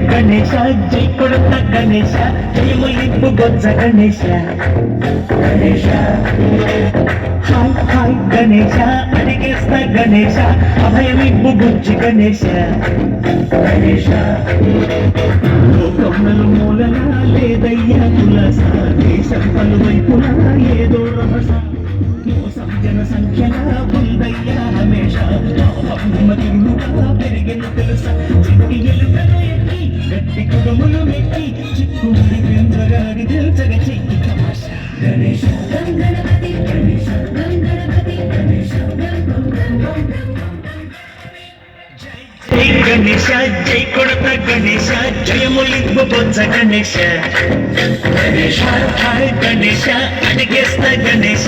గణేశ జై కొడత గణేశ జయములింపు బొజ్జ Ganesha Ganesha hi hi Ganesha అడిగేస్తా Ganesha అభయమిప్పు బుజ్జి గణేశ గణేశ లోకములు మూలన లేదయ్యా కులస దేశం పలువైపులా ఏదో రభస మోసం జన సంఖ్యలా ఉందయ్యా హమేష తిరుగుగా పెరిగెను తెలుసా చిట్టి ఎలుకను ఎక్కి గట్టి కుడుములు మెక్కి చిక్కుడి పెంచగాడి తెలుసగ చెక్కి తమాష గణేశ గణపతి గణేశ గణపతి గణేశ జై గణేశ జై కొడత గణేశ జయములింపు బొజ్జ గణేశ గణేశ హాయ్ గణేశ అడిగేస్తా గణేశ